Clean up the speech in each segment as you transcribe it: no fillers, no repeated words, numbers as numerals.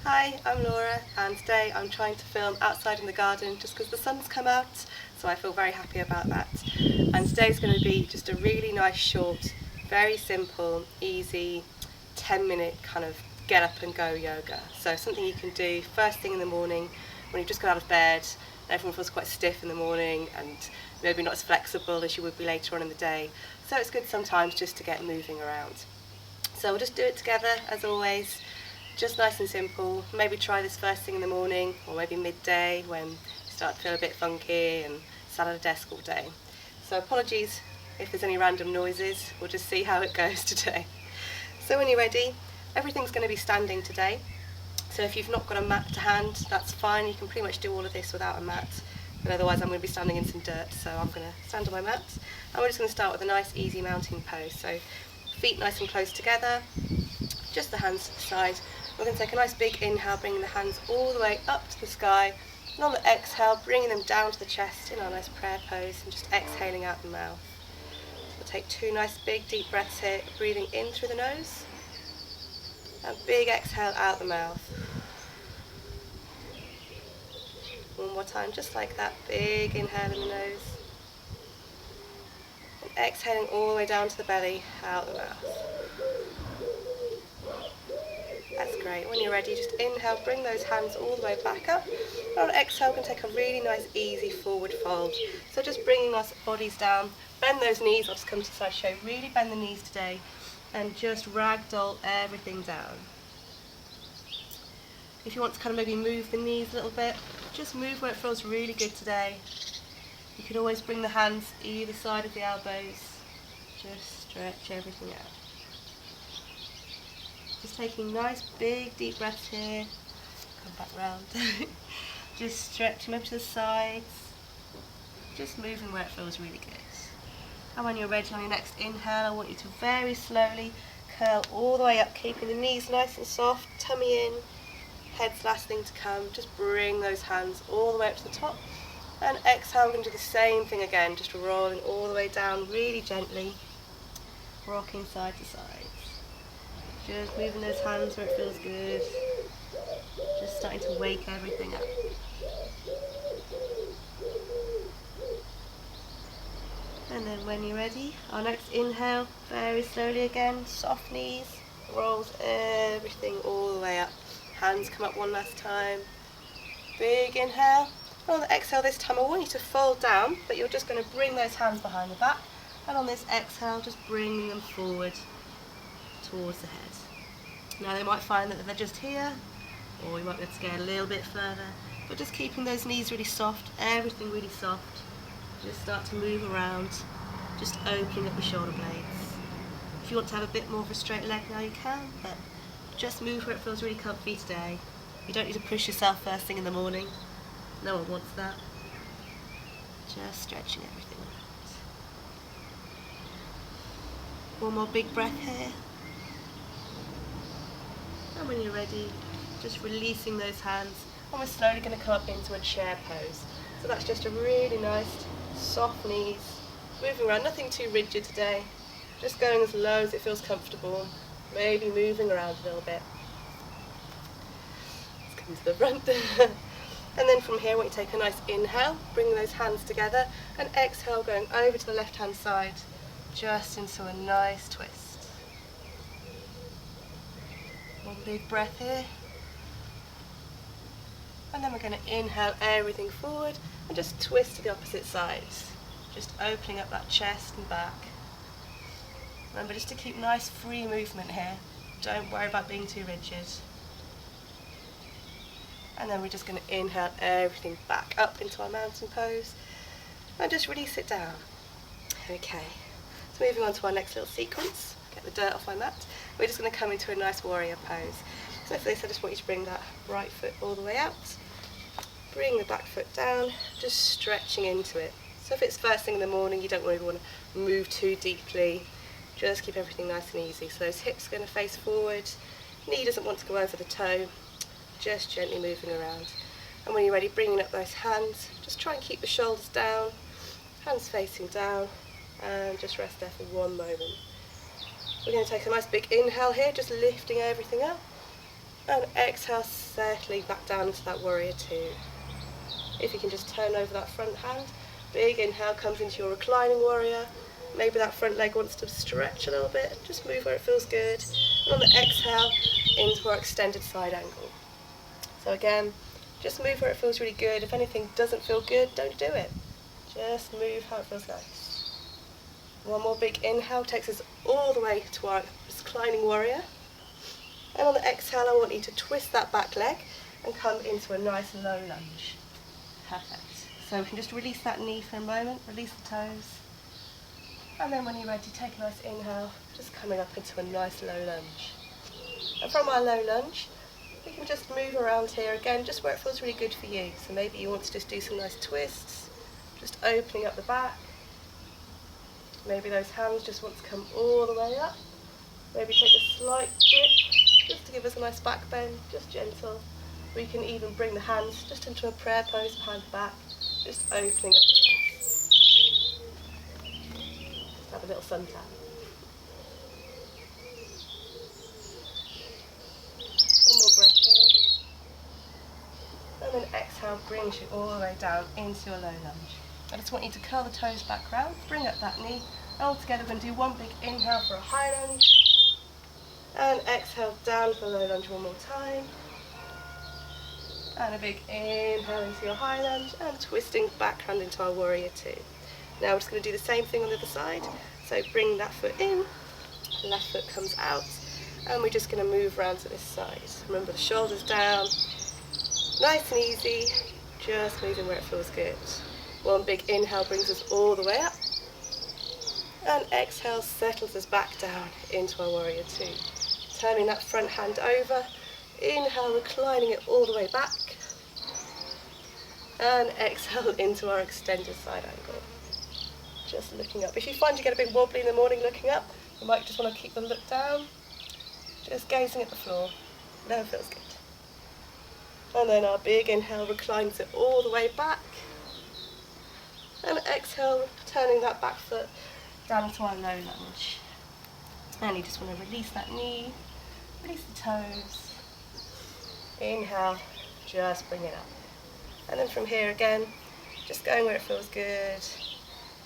Hi, I'm Laura, and today I'm trying to film outside in the garden just because the sun's come out, so I feel very happy about that. And today's going to be just a really nice, short, very simple, easy 10-minute kind of get up and go yoga. So something you can do first thing in the morning when you've just got out of bed. Everyone feels quite stiff in the morning and maybe not as flexible as you would be later on in the day. So it's good sometimes just to get moving around. So we'll just do it together as always. Just nice and simple. Maybe try this first thing in the morning or maybe midday when you start to feel a bit funky and sat at a desk all day. So apologies if there's any random noises, we'll just see how it goes today. So when you're ready, everything's going to be standing today. So if you've not got a mat to hand, that's fine, you can pretty much do all of this without a mat. But otherwise I'm going to be standing in some dirt, so I'm going to stand on my mat. And we're just going to start with a nice easy mountain pose. So feet nice and close together, just the hands to the side. We're going to take a nice big inhale, bringing the hands all the way up to the sky, and on the exhale, bringing them down to the chest in our nice prayer pose, and just exhaling out the mouth. So we'll take two nice big deep breaths here, breathing in through the nose, and big exhale out the mouth. One more time, just like that, big inhale in the nose, and exhaling all the way down to the belly, out the mouth. That's great. When you're ready, just inhale, bring those hands all the way back up. And on exhale, we can take a really nice, easy forward fold. So just bringing our bodies down, bend those knees. I'll just come to the side, show. Really bend the knees today, and just ragdoll everything down. If you want to kind of maybe move the knees a little bit, just move where it feels really good today. You can always bring the hands either side of the elbows. Just stretch everything out. Just taking nice big deep breaths here. Come back round. Just stretching maybe to the sides. Just moving where it feels really good. And when you're ready on your next inhale, I want you to very slowly curl all the way up, keeping the knees nice and soft, tummy in, head's last thing to come. Just bring those hands all the way up to the top. And exhale, we're going to do the same thing again, just rolling all the way down really gently, rocking side to side. Just moving those hands where it feels good. Just starting to wake everything up. And then when you're ready, our next inhale, very slowly again, soft knees, rolls everything all the way up. Hands come up one last time. Big inhale. And on the exhale this time, I want you to fold down, but you're just going to bring those hands behind the back. And on this exhale, just bringing them forward towards the head. Now they might find that they're just here, or you might be able to get a little bit further, but just keeping those knees really soft, everything really soft. Just start to move around, just opening up the shoulder blades. If you want to have a bit more of a straight leg now you can, but just move where it feels really comfy today. You don't need to push yourself first thing in the morning. No one wants that. Just stretching everything out. One more big breath here. And when you're ready, just releasing those hands, and we're slowly going to come up into a chair pose. So that's just a really nice, soft knees, moving around, nothing too rigid today, just going as low as it feels comfortable, maybe moving around a little bit. Let's come to the front. And then from here, I want you to take a nice inhale, bring those hands together, and exhale, going over to the left-hand side, just into a nice twist. One big breath here. And then we're going to inhale everything forward and just twist to the opposite sides. Just opening up that chest and back. Remember just to keep nice free movement here. Don't worry about being too rigid. And then we're just going to inhale everything back up into our mountain pose and just release it down. Okay, so moving on to our next little sequence. Get the dirt off my mat. We're just going to come into a nice warrior pose. So for this I just want you to bring that right foot all the way out. Bring the back foot down, just stretching into it. So if it's first thing in the morning, you don't really want to move too deeply. Just keep everything nice and easy. So those hips are going to face forward. Knee doesn't want to go over the toe. Just gently moving around. And when you're ready, bringing up those hands, just try and keep the shoulders down, hands facing down, and just rest there for one moment. We're going to take a nice big inhale here, just lifting everything up, and exhale, settling back down into that warrior two. If you can just turn over that front hand, big inhale comes into your reclining warrior. Maybe that front leg wants to stretch a little bit, just move where it feels good. And on the exhale, into our extended side angle. So again, just move where it feels really good. If anything doesn't feel good, don't do it. Just move how it feels nice. One more big inhale takes us all the way to our reclining warrior. And on the exhale, I want you to twist that back leg and come into a nice low lunge. Perfect. So we can just release that knee for a moment, release the toes. And then when you're ready, take a nice inhale, just coming up into a nice low lunge. And from our low lunge, we can just move around here again, just where it feels really good for you. So maybe you want to just do some nice twists, just opening up the back. Maybe those hands just want to come all the way up. Maybe take a slight dip, just to give us a nice back bend, just gentle. We can even bring the hands just into a prayer pose behind the back, just opening up the chest. Just have a little sun tan. One more breath here. And then exhale brings you all the way down into a low lunge. I just want you to curl the toes back round, bring up that knee, and all together we're going to do one big inhale for a high lunge. And exhale down for a low lunge one more time. And a big inhale into your high lunge and twisting back hand into our warrior two. Now we're just going to do the same thing on the other side. So bring that foot in, left foot comes out, and we're just going to move around to this side. Remember the shoulders down, nice and easy, just moving where it feels good. One big inhale brings us all the way up, and exhale settles us back down into our warrior two. Turning that front hand over, inhale reclining it all the way back, and exhale into our extended side angle. Just looking up. If you find you get a bit wobbly in the morning looking up, you might just want to keep the look down, just gazing at the floor, whatever feels good. And then our big inhale reclines it all the way back, and exhale turning that back foot down into our low lunge. And you just want to release that knee, release the toes. Inhale, just bring it up. And then from here again, just going where it feels good.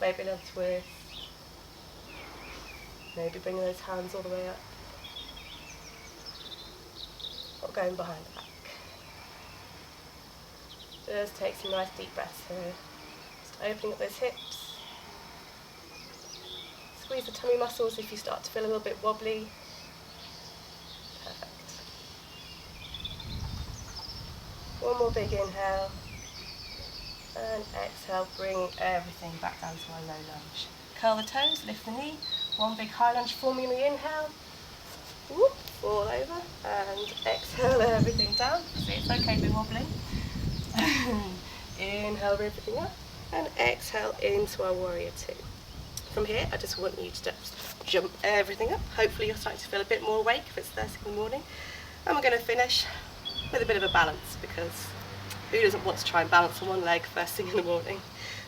Maybe a little twist. Maybe bringing those hands all the way up. Or going behind the back. Just take some nice deep breaths here. Just opening up those hips. Squeeze the tummy muscles if you start to feel a little bit wobbly. Perfect. One more big inhale. And exhale, bring everything back down to our low lunge. Curl the toes, lift the knee. One big high lunge forming the inhale. Whoop, fall over. And exhale everything down. See, it's okay to be wobbling. Inhale everything up. And exhale into our warrior two. From here, I just want you to just jump everything up. Hopefully you're starting to feel a bit more awake if it's Thursday in the morning. And we're going to finish with a bit of a balance, because who doesn't want to try and balance on one leg first thing in the morning?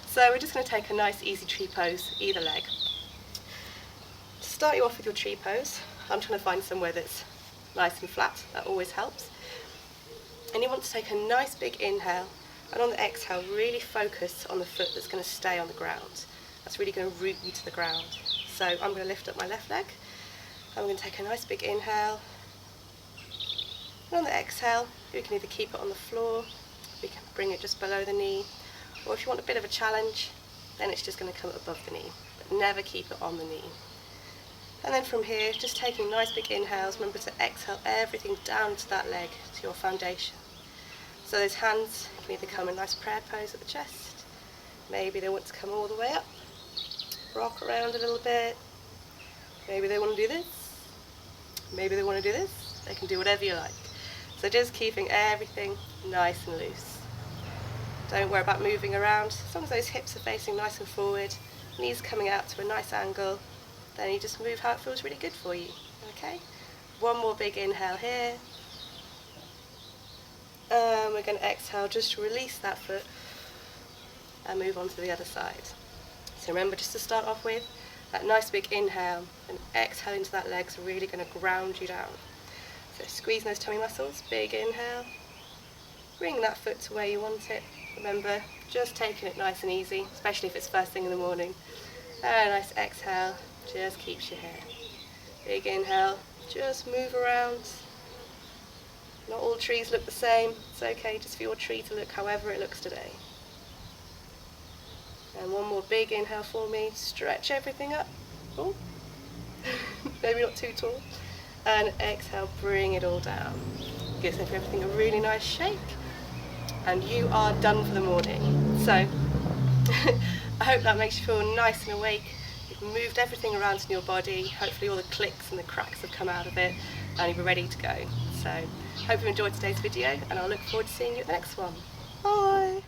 So we're just going to take a nice easy tree pose, either leg. To start you off with your tree pose, I'm trying to find somewhere that's nice and flat, that always helps. And you want to take a nice big inhale, and on the exhale really focus on the foot that's going to stay on the ground. That's really going to root you to the ground. So I'm going to lift up my left leg, I'm going to take a nice big inhale, and on the exhale we can either keep it on the floor, we can bring it just below the knee, or if you want a bit of a challenge, then it's just going to come above the knee, but never keep it on the knee. And then from here, just taking nice big inhales, remember to exhale everything down to that leg, to your foundation. So those hands can either come in nice prayer pose at the chest, maybe they want to come all the way up, rock around a little bit, maybe they want to do this, maybe they want to do this, they can do whatever you like. So just keeping everything nice and loose. Don't worry about moving around, as long as those hips are facing nice and forward, knees coming out to a nice angle, then you just move how it feels really good for you, okay? One more big inhale here. We're going to exhale, just release that foot and move on to the other side. So remember just to start off with, that nice big inhale and exhale into that leg's really going to ground you down. So squeezing those tummy muscles, big inhale, bring that foot to where you want it. Remember, just taking it nice and easy, especially if it's first thing in the morning. And a nice exhale, just keeps you here. Big inhale, just move around. Not all trees look the same. It's okay just for your tree to look however it looks today. And one more big inhale for me. Stretch everything up. Oh, maybe not too tall. And exhale, bring it all down. Gives everything a really nice shake. And you are done for the morning. So, I hope that makes you feel nice and awake. You've moved everything around in your body. Hopefully all the clicks and the cracks have come out of it and you're ready to go. So, hope you enjoyed today's video and I'll look forward to seeing you at the next one. Bye!